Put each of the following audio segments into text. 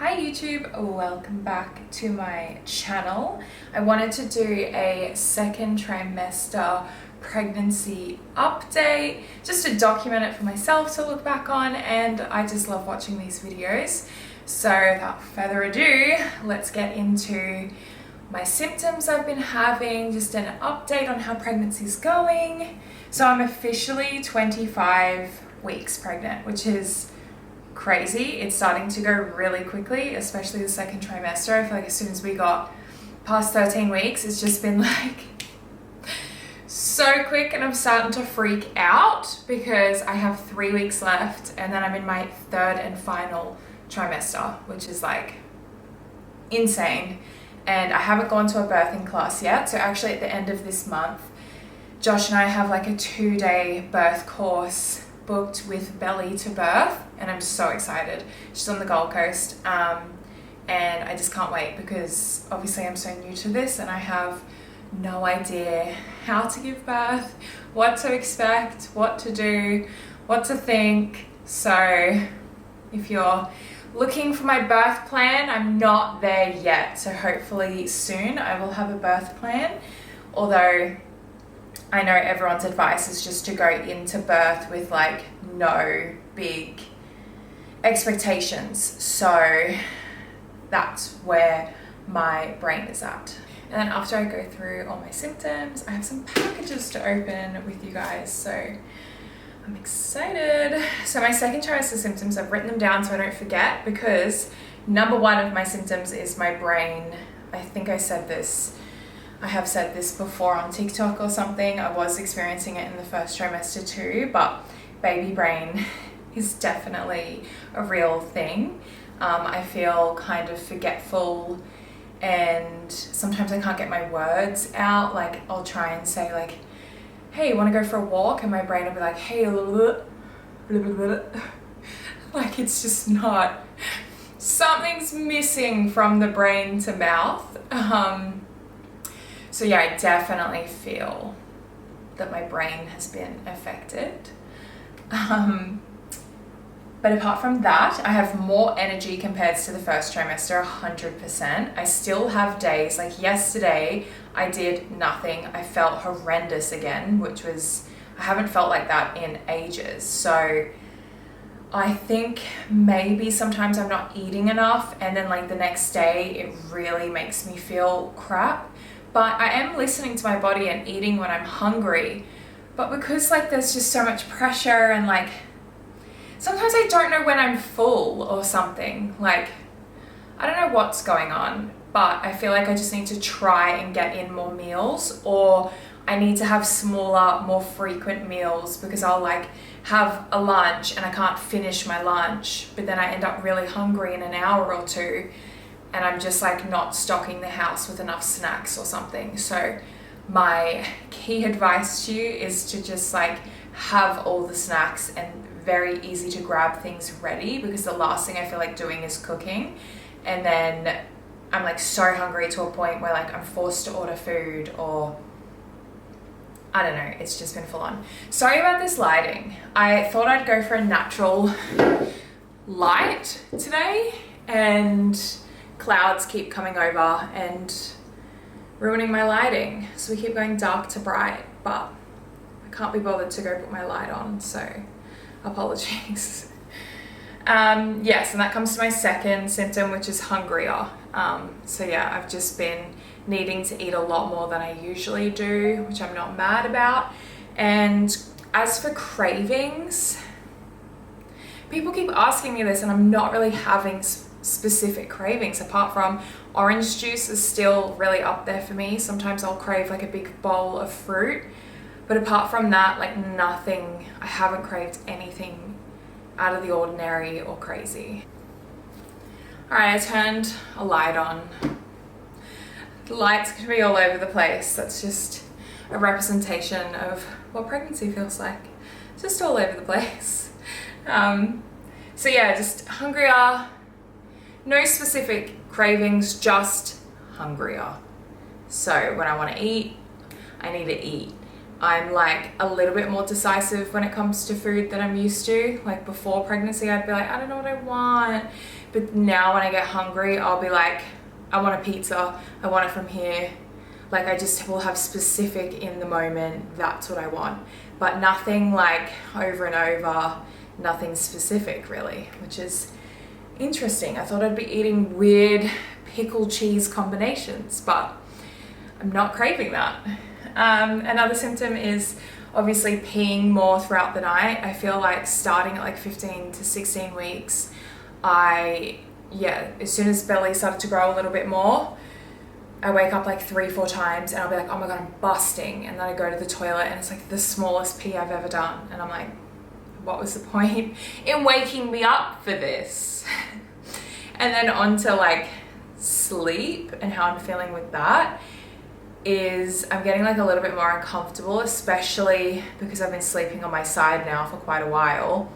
Hi YouTube, welcome back to my channel. I wanted to do a second trimester pregnancy update just to document it for myself to look back on, and I just love watching these videos. So without further ado, let's get into my symptoms I've been having, just an update on how pregnancy is going. So I'm officially 25 weeks pregnant, which is crazy. It's starting to go really quickly, especially the second trimester. I feel like as soon as we got past 13 weeks, it's just been like so quick, and I'm starting to freak out because I have 3 weeks left and then I'm in my third and final trimester, which is like insane. And I haven't gone to a birthing class yet. So actually at the end of this month, Josh and I have like a 2-day birth course booked with Belly to Birth, and I'm so excited. She's on the Gold Coast, and I just can't wait because obviously I'm so new to this and I have no idea how to give birth, what to expect, what to do, what to think. So if you're looking for my birth plan, I'm not there yet, so hopefully soon I will have a birth plan, although I know everyone's advice is just to go into birth with like no big expectations. So that's where my brain is at. And then after I go through all my symptoms, I have some packages to open with you guys. So I'm excited. So my second trimester symptoms, I've written them down so I don't forget, because number one of my symptoms is my brain. I think I have said this before on TikTok or something. I was experiencing it in the first trimester too, but baby brain is definitely a real thing. I feel kind of forgetful, and sometimes I can't get my words out. Like I'll try and say like, hey, want to go for a walk? And my brain will be like, hey, blah, blah, blah. Like it's just not, something's missing from the brain to mouth. So yeah, I definitely feel that my brain has been affected. But apart from that, I have more energy compared to the first trimester, 100%. I still have days, like yesterday, I did nothing. I felt horrendous again, I haven't felt like that in ages. So I think maybe sometimes I'm not eating enough, and then like the next day, it really makes me feel crap. But I am listening to my body and eating when I'm hungry. But because like there's just so much pressure, and like sometimes I don't know when I'm full or something. Like I don't know what's going on, but I feel like I just need to try and get in more meals, or I need to have smaller, more frequent meals, because I'll like have a lunch and I can't finish my lunch, but then I end up really hungry in an hour or two, and I'm just like not stocking the house with enough snacks or something. So my key advice to you is to just like have all the snacks and very easy to grab things ready, because the last thing I feel like doing is cooking, and then I'm like so hungry to a point where like I'm forced to order food, or I don't know, it's just been full on. Sorry about this lighting. I thought I'd go for a natural light today, and clouds keep coming over and ruining my lighting. So we keep going dark to bright, but I can't be bothered to go put my light on, so apologies. Yes, and that comes to my second symptom, which is hungrier. So yeah, I've just been needing to eat a lot more than I usually do, which I'm not mad about. And as for cravings, people keep asking me this, and I'm not really having specific cravings, apart from orange juice is still really up there for me. Sometimes I'll crave like a big bowl of fruit, but apart from that, like nothing. I haven't craved anything out of the ordinary or crazy. All right, I turned a light on. The light's gonna be all over the place. That's just a representation of what pregnancy feels like. Just all over the place. So yeah, just hungrier. No specific cravings, just hungrier. So when I want to eat, I need to eat. I'm like a little bit more decisive when it comes to food than I'm used to. Like before pregnancy, I'd be like, I don't know what I want. But now when I get hungry, I'll be like, I want a pizza, I want it from here. Like I just will have specific in the moment, that's what I want. But nothing like over and over, nothing specific really, which is interesting. I thought I'd be eating weird pickle cheese combinations, but I'm not craving that. Another symptom is obviously peeing more throughout the night. I feel like starting at like 15 to 16 weeks, as soon as belly started to grow a little bit more, I wake up like 3-4 times and I'll be like, oh my God, I'm busting. And then I go to the toilet and it's like the smallest pee I've ever done. And I'm like, what was the point in waking me up for this? And then on to like sleep and how I'm feeling with that is I'm getting like a little bit more uncomfortable, especially because I've been sleeping on my side now for quite a while.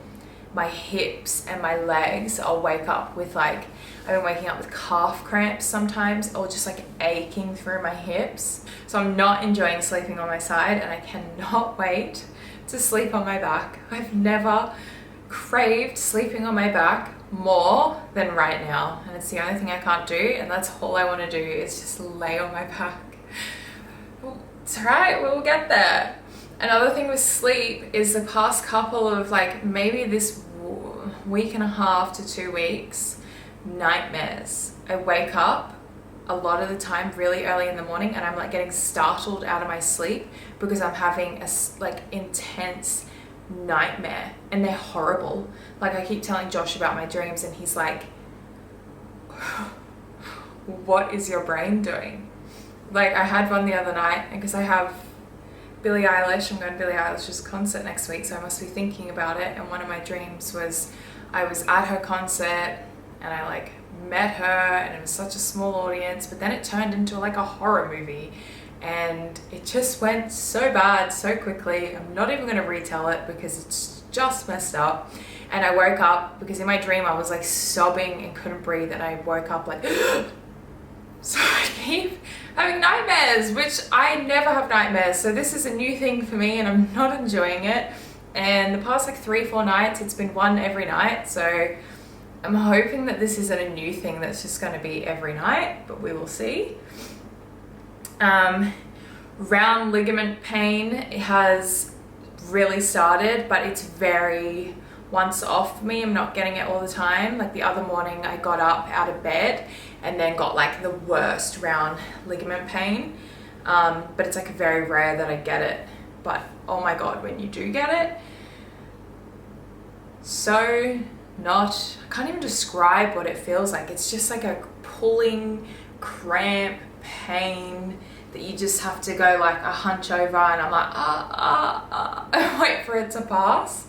My hips and my legs, I'll wake up with like, I've been waking up with calf cramps sometimes, or just like aching through my hips. So I'm not enjoying sleeping on my side, and I cannot wait to sleep on my back. I've never craved sleeping on my back more than right now, and it's the only thing I can't do, and that's all I want to do is just lay on my back. It's alright, we'll get there. Another thing with sleep is the past couple of like maybe this week and a half to 2 weeks, nightmares. I wake up a lot of the time really early in the morning and I'm like getting startled out of my sleep because I'm having a like intense nightmare, and they're horrible. Like I keep telling Josh about my dreams and he's like, what is your brain doing? Like I had one the other night, and because I have Billie Eilish, I'm going to Billie Eilish's concert next week, so I must be thinking about it. And one of my dreams was I was at her concert and I like met her, and it was such a small audience, but then it turned into like a horror movie and it just went so bad so quickly. I'm not even going to retell it because it's just messed up. And I woke up because in my dream I was like sobbing and couldn't breathe, and I woke up like so I keep having nightmares, which I never have nightmares, so this is a new thing for me and I'm not enjoying it. And the past like 3-4 nights it's been one every night, so I'm hoping that this isn't a new thing that's just going to be every night, but we will see. Round ligament pain has really started, but it's very once off for me. I'm not getting it all the time. Like the other morning I got up out of bed and then got like the worst round ligament pain, but it's like very rare that I get it. But oh my God, when you do get it, I can't even describe what it feels like. It's just like a pulling cramp pain that you just have to go like a hunch over, and I'm like wait for it to pass.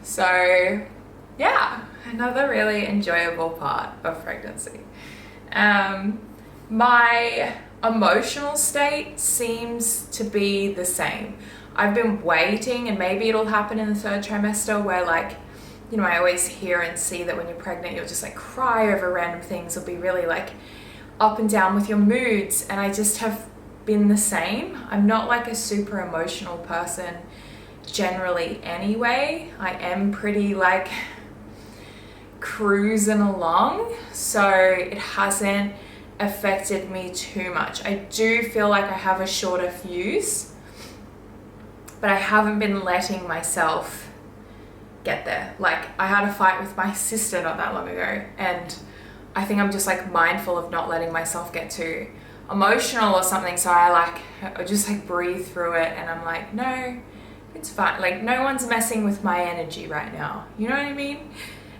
So yeah, another really enjoyable part of pregnancy. My emotional state seems to be the same. I've been waiting, and maybe it'll happen in the 3rd trimester where like, you know, I always hear and see that when you're pregnant you'll just like cry over random things, or be really like up and down with your moods, and I just have been the same. I'm not like a super emotional person generally anyway. I am pretty like cruising along, so it hasn't affected me too much. I do feel like I have a shorter fuse, but I haven't been letting myself get there. Like I had a fight with my sister not that long ago, and I think I'm just like mindful of not letting myself get too emotional or something, so I just like breathe through it, and I'm like, no, it's fine. Like no one's messing with my energy right now, you know what I mean?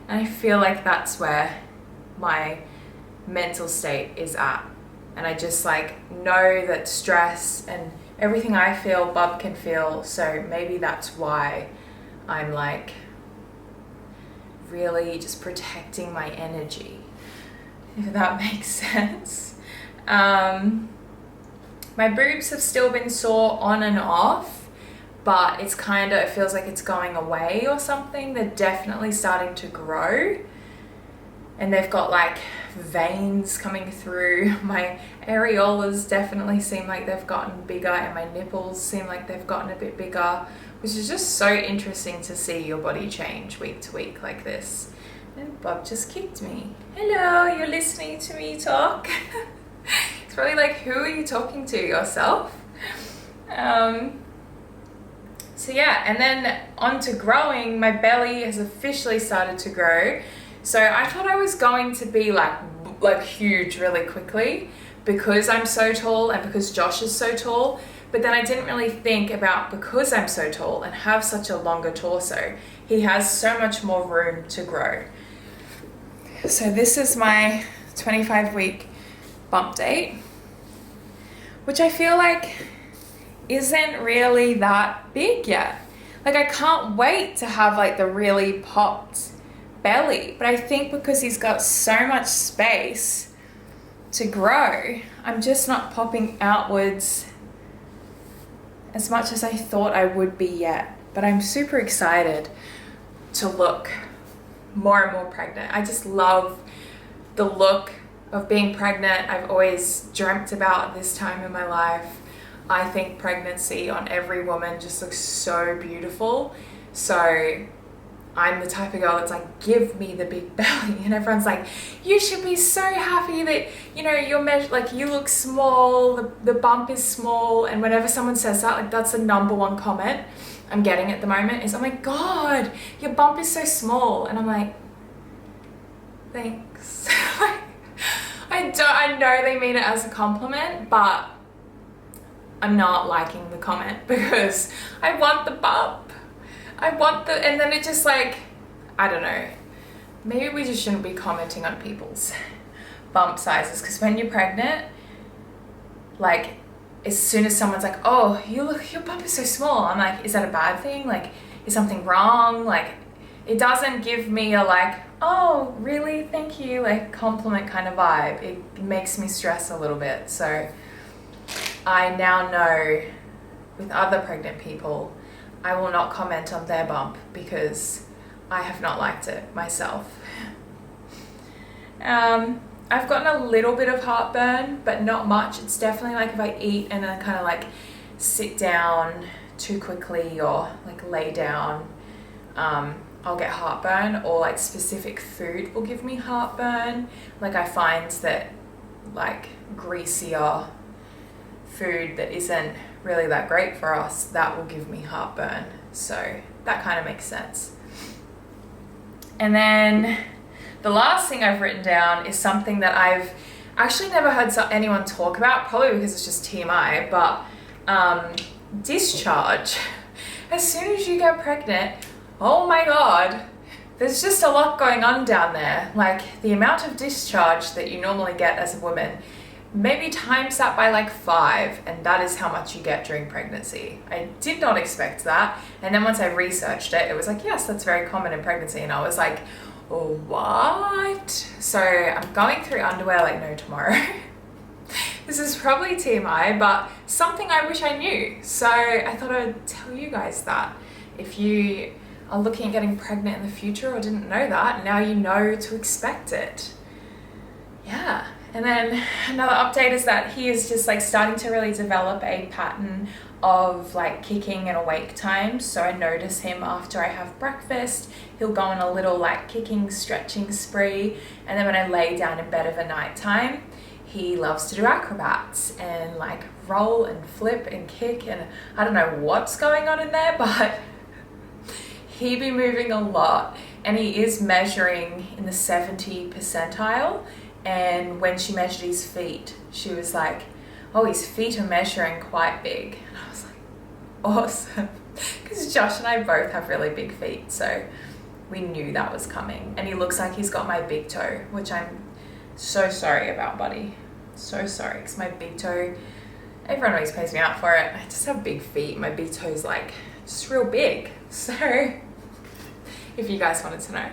And I feel like that's where my mental state is at, and I just like know that stress and everything I feel Bub can feel, so maybe that's why I'm like really just protecting my energy, if that makes sense. My boobs have still been sore on and off, but it's it feels like it's going away or something. They're definitely starting to grow, and they've got like veins coming through. My areolas definitely seem like they've gotten bigger, and my nipples seem like they've gotten a bit bigger, which is just so interesting to see your body change week to week like this. And Bob just kicked me. Hello, you're listening to me talk. It's probably like, who are you talking to, yourself? So yeah, and then on to growing. My belly has officially started to grow. So I thought I was going to be like huge really quickly because I'm so tall and because Josh is so tall. But then I didn't really think about, because I'm so tall and have such a longer torso, he has so much more room to grow. So this is my 25-week bump date, which I feel like isn't really that big yet. Like, I can't wait to have like the really popped belly, but I think because he's got so much space to grow, I'm just not popping outwards as much as I thought I would be yet. But I'm super excited to look more and more pregnant. I just love the look of being pregnant. I've always dreamt about this time in my life. I think pregnancy on every woman just looks so beautiful. So I'm the type of girl that's like, give me the big belly. And everyone's like, you should be so happy that, you know, you're like, you look small, the bump is small. And whenever someone says that, like, that's the number one comment I'm getting at the moment is, oh my God, your bump is so small. And I'm like, thanks. I know they mean it as a compliment, but I'm not liking the comment because I want the bump. And then it just like, I don't know, maybe we just shouldn't be commenting on people's bump sizes, because when you're pregnant, like, as soon as someone's like, oh, your bump is so small, I'm like, is that a bad thing? Like, is something wrong? Like, it doesn't give me a like, oh, really, thank you, like compliment kind of vibe. It makes me stress a little bit. So I now know with other pregnant people, I will not comment on their bump because I have not liked it myself. I've gotten a little bit of heartburn, but not much. It's definitely like if I eat and then kind of like sit down too quickly or like lay down, I'll get heartburn, or like specific food will give me heartburn. Like I find that like greasier food that isn't really that great for us, that will give me heartburn. So that kind of makes sense. And then the last thing I've written down is something that I've actually never heard anyone talk about, probably because it's just TMI, but discharge. As soon as you get pregnant, oh my God, there's just a lot going on down there. Like the amount of discharge that you normally get as a woman, maybe times that by like 5, and that is how much you get during pregnancy. I did not expect that. And then once I researched it, it was like, yes, that's very common in pregnancy. And I was like, oh, what? So I'm going through underwear like no tomorrow. This is probably TMI, but something I wish I knew. So I thought I'd tell you guys that. If you are looking at getting pregnant in the future or didn't know that, now you know to expect it. Yeah. And then another update is that he is just like starting to really develop a pattern of like kicking and awake times. So I notice him after I have breakfast, he'll go on a little like kicking, stretching spree. And then when I lay down in bed of a nighttime, he loves to do acrobats and like roll and flip and kick. And I don't know what's going on in there, but he be moving a lot. And he is measuring in the 70 percentile. And when she measured his feet, she was like, oh, his feet are measuring quite big. And I was like, awesome. Because Josh and I both have really big feet. So we knew that was coming. And he looks like he's got my big toe, which I'm so sorry about, buddy. So sorry, because my big toe, everyone always pays me out for it. I just have big feet. My big toe's like just real big. So if you guys wanted to know.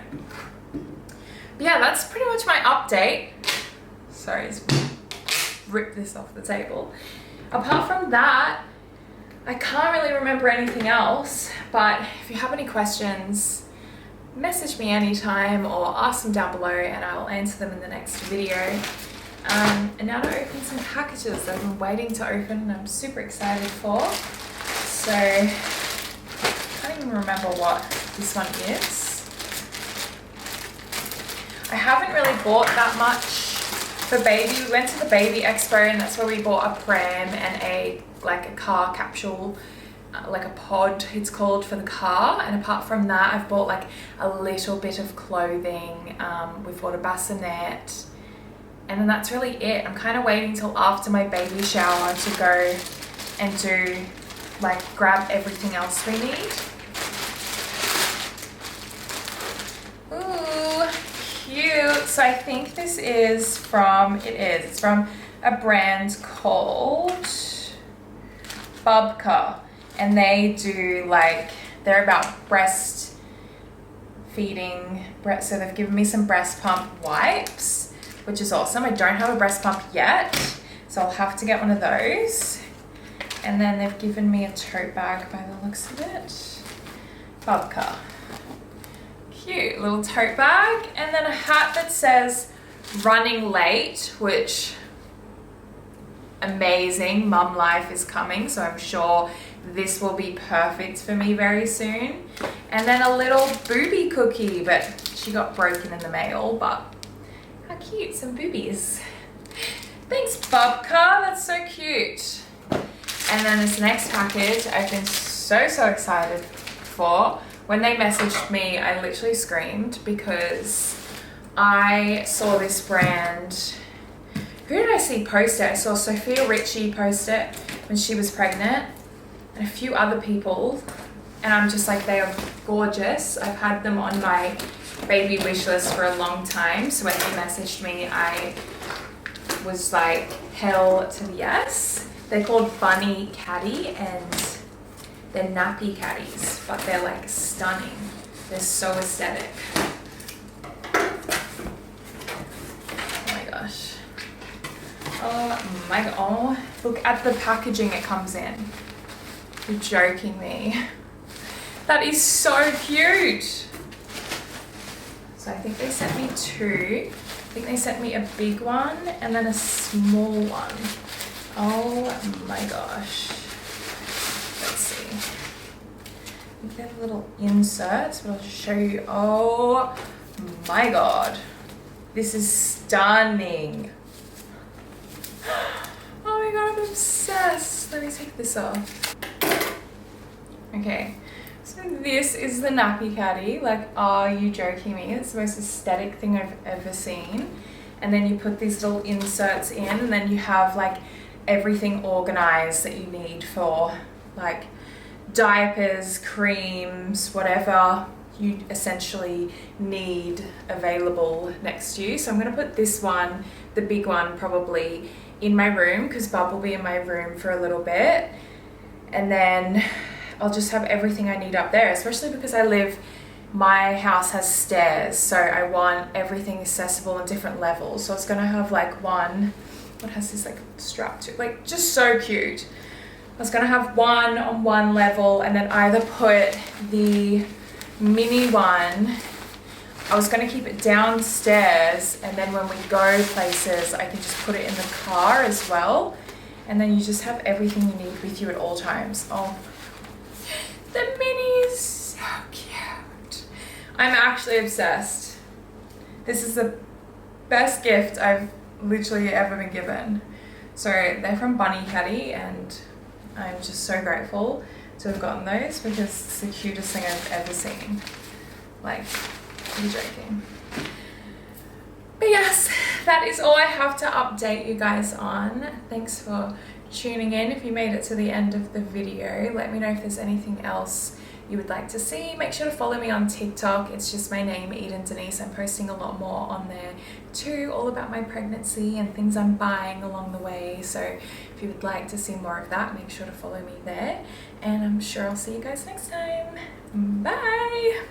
Yeah, that's pretty much my update. Sorry, just rip this off the table. Apart from that, I can't really remember anything else, but if you have any questions, message me anytime or ask them down below and I will answer them in the next video. And now to open some packages that I've been waiting to open and I'm super excited for. So, I can't even remember what this one is. I haven't really bought that much for baby. We went to the baby expo and that's where we bought a pram and a car capsule, like a pod it's called, for the car. And apart from that, I've bought like a little bit of clothing. We've bought a bassinet, and then that's really it. I'm kind of waiting till after my baby shower to go and do grab everything else we need. Ooh, cute. So I think this is from, it's from a brand called Bubka, and they do they're about breastfeeding, so they've given me some breast pump wipes, which is awesome. I don't have a breast pump yet, so I'll have to get one of those. And then they've given me a tote bag by the looks of it. Bubka. Cute little tote bag. And then a hat that says running late, which amazing. Mum life is coming, so I'm sure this will be perfect for me very soon. And then a little booby cookie, but she got broken in the mail, but how cute, some boobies. Thanks, Bubka, that's so cute. And then this next package I've been so excited for. When they messaged me, I literally screamed because I saw this brand. Who did I see post it? I saw Sophia Richie post it when she was pregnant, and a few other people, and I'm just like, they are gorgeous. I've had them on my baby wish list for a long time, so when they messaged me, I was like, hell to the yes. They're called Bunny Caddy, and they're nappy caddies, but they're like stunning. They're so aesthetic. Oh my gosh. Oh my god. Oh, look at the packaging it comes in. You're joking me. That is so cute. So I think they sent me two. I think they sent me a big one and then a small one. Oh my gosh. Let's see. I think they have little inserts, but I'll just show you. Oh my god. This is stunning. Oh my god, I'm obsessed. Let me take this off. Okay, so this is the nappy caddy. Like, are you joking me? It's the most aesthetic thing I've ever seen. And then you put these little inserts in, and then you have like everything organized that you need for like diapers, creams, whatever you essentially need available next to you. So I'm going to put this one, the big one, probably in my room because Bub will be in my room for a little bit, and then I'll just have everything I need up there, especially because my house has stairs, so I want everything accessible in different levels. So it's going to have like one, what has this like strap to, like just so cute. I was going to have one on one level and then either put the mini one, I was going to keep it downstairs, and then when we go places I can just put it in the car as well, and then you just have everything you need with you at all times. Oh, the mini is so cute. I'm actually obsessed. This is the best gift I've literally ever been given. So they're from Bunny Caddy, and I'm just so grateful to have gotten those because it's the cutest thing I've ever seen. Like, I'm joking. But yes, that is all I have to update you guys on. Thanks for tuning in. If you made it to the end of the video, let me know if there's anything else you would like to see. Make sure to follow me on TikTok. It's just my name, Eden Denise. I'm posting a lot more on there too, all about my pregnancy and things I'm buying along the way. So if you would like to see more of that, make sure to follow me there, and I'm sure I'll see you guys next time. Bye.